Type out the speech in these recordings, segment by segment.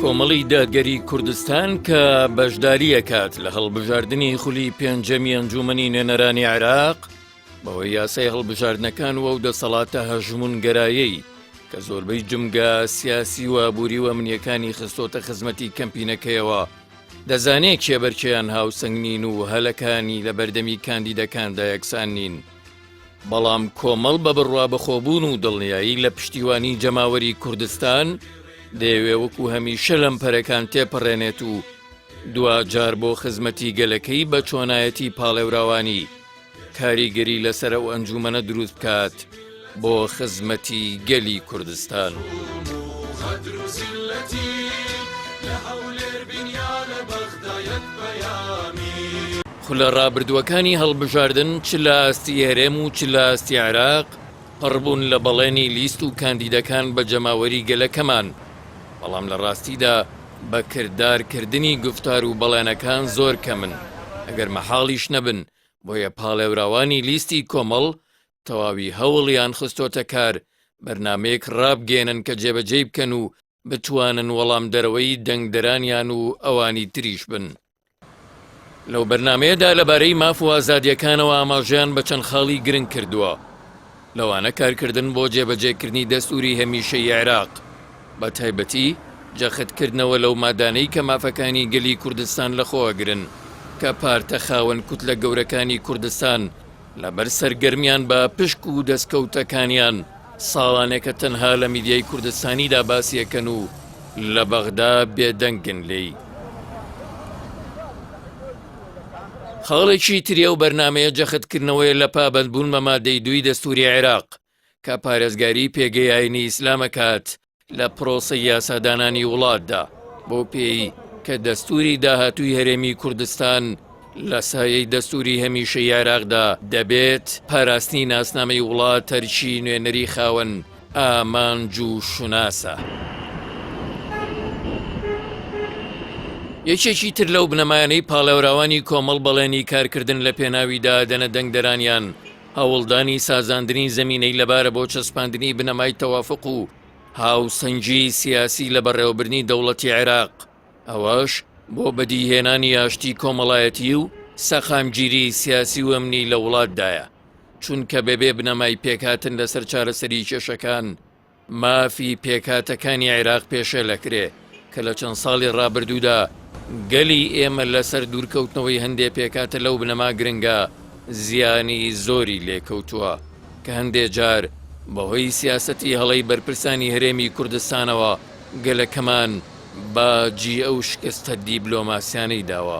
کۆمەڵی دادگەری کوردستان کە بەشداریەکات لە هەڵبژاردننی خولی پێنجەمی ئەنجومەنی نوێنەرانی عێراق بەوەی یاسای هەڵبژاردنەکان و دەسەڵاتە هەژمونگەرایەی کە زۆربەی جمگا سیاسی و ئابووری و ئەمنیەکانی خستۆتە خزمەتی کەمپینەکەیەوە دەزانێت کێبەرچیان هاوسەنگ نین و هەلەکانی لە بەردەمی کاندیدەکاندا یەکسان نین. بەڵام کۆمەڵ بە بڕوا بەخۆبوون و دڵنیایی لە پشتیوانی جەماوەری کوردستان دەیەوێ وەکو هەمیشە لەمپەرەکان تێپەڕێنێت و دوجار بۆ خزمەتی گەلەکەی بە چۆنایەتی پاڵێوراوانی کاریگەری لەسەر ئەو ئەنجومەنە دروست بکات بۆ خزمەتی گەلی کوردستان. خولە ڕابردووەکانی هەڵبژاردن چ لە ئاستی هەرێم و چ لە ئاستی عێراق پڕبوون لە بەڵێنی لیست و کاندیدەکان بە جەماوەری گەلەکەمان، بەڵام لە ڕاستیدا بە کردارکردنی گفتار و بەڵێنەکان زۆر کەمن ئەگەر مەحاڵیش نەبن، بۆیە پاڵێوراوانی لیستی کۆمەڵ تەواوی هەوڵیان خستۆتە کار بەرنامەیەک ڕابگێنن کە جێبەجێ بکەن و بتوانن وەڵام دەرەوەی دەنگدەرانیان و ئەوانی تریش بن. لەو بەرنمەیەدا لەبارەی ماف و ئازادیەکانەوە ئاماژەیان بە چەند خاڵی گرنگ کردووە، لەوانە کارکردن بۆ جێبەجێکردنی دەستوری هەمیشەی عێراق، بە تایبەتی جەختکردنەوە لەو مادانەی کە مافەکانی گەلی کوردستان لەخۆوەگرن کە پارتە خاوەن کوتلە گەورەکانی کوردستان لەبەر سەرگەرمیان بە پشک و دەستکەوتەکانیان ساڵانێکە تەنها لە میدیای کوردستانیدا باسیەکەن و لە بەغدا بێدەنگن لێی. خاڵێکی تریە و بەرنمەیە جەختکردنەوەی لە پابەندبوون بە مادەی 2 دەستوری عێراق کە پارێزگاری پێگەی ئاینی ئیسلامەکات لە پرۆسەی یاسادانانی وڵاتدا بۆ پێی کە دەستوری داهاتووی هەرێمی کوردستان لە سایەی دەستوری هەمیشەی عێراقدا دەبێت پاراستنی ناسنامەی وڵات تەرکی نوێنەری خاوەن ئامانج و شوناسە. یەکێکی تر لەو بنەمایانەی پاڵێوراوانی کۆمەڵ بەڵێنی کارکردن لە پێناویدا دەنە دەنگدەرانیان هەوڵدانی سازاندنی زەمینەی لەبارە بۆ چەسپاندنی بنەمای تەوافق و هاوسەنگی سیاسی لە بەڕێوەبردنی دەوڵەتی عێراق، ئەوەش بۆ بەدیهێنانی ئاشتی کۆمەڵایەتی و سەخامگیری سیاسی و ئەمنی لە وڵاتدایە، چونکە بەبێ بنەمای پێکهاتن لەسەر چارەسەری کێشەکان مافی پێکهاتەکانی عێراق پێشە لەکرێ کە لە چەند ساڵی ڕابردوودا گەلی ئێمە لەسەر دوورکەوتنەوەی هەندێک پێکاتە لەو بنەما گرنگە زیانی زۆری لێکەوتووە کە هەندێک جار بەهۆی سیاسەتی هەڵەی بەرپرسانی هەرێمی کوردستانەوە گەلەکەمان باجی ئەو شکستە دیبلۆماسیانەی داوە.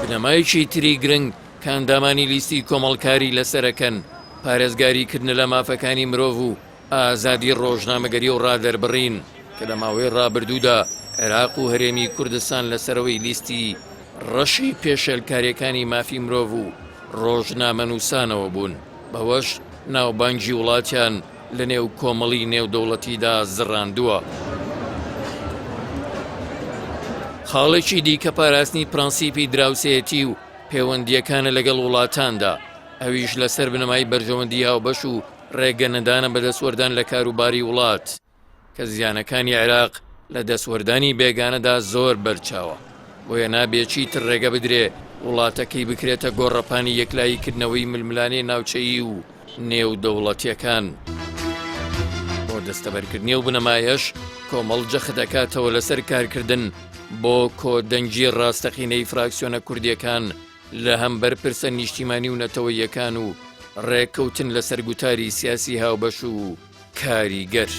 بنەمایەکی تری گرنگ کە ئەندامانی لیستی کۆمەڵکاری لەسەرەکەن پارێزگاریکردن لە مافەکانی مرۆڤ و ئازادی ڕۆژنامەگەری و ڕادەربڕین کە لە ماوەی ڕابردوودا عێراق و هەرێمی کوردستان لەسەرەوەی لیستی ڕەشی پێشێلکاریەکانی مافی مرۆڤ و ڕۆژنامەنووسانەوە بوون، بەوەش ناوبانگی وڵاتیان لە نێو کۆمەڵی نێودەوڵەتیدا زڕاندووە. خاڵێکی دیکە پاراستنی پرەنسیپی دراوسێتی و پەیوەندیەکانە لەگەڵ وڵاتاندا، ئەویش لەسەر بنەمای بەرژەوەندی هاوبەش و ڕێگەنەدانە بە دەسوەردان لە کاروباری وڵات کە زیانەکانی عێراق لە دەسوەردانی بێگانەدا زۆر بەرچاوە، بۆیە نابێت چیتر ڕێگە بدرێ وڵاتەکەی بکرێتە گۆڕەپانی یەکلاییکردنەوەی ململانەی ناوچەیی و نێودەوڵەتیەکان. بۆ دەستەبەرکردنی و بنەمایەش کۆمەڵ جەخت دەکاتەوە لەسەر کارکردن بۆ کۆدەنگی ڕاستەقینەی فراکسیۆنە کوردیەکان لە هەم بەرپرسە نیشتیمانی و نەتەوەیەکان و ڕێککەوتن لەسەر گوتاری سیاسی هاوبەش و کاریگەر.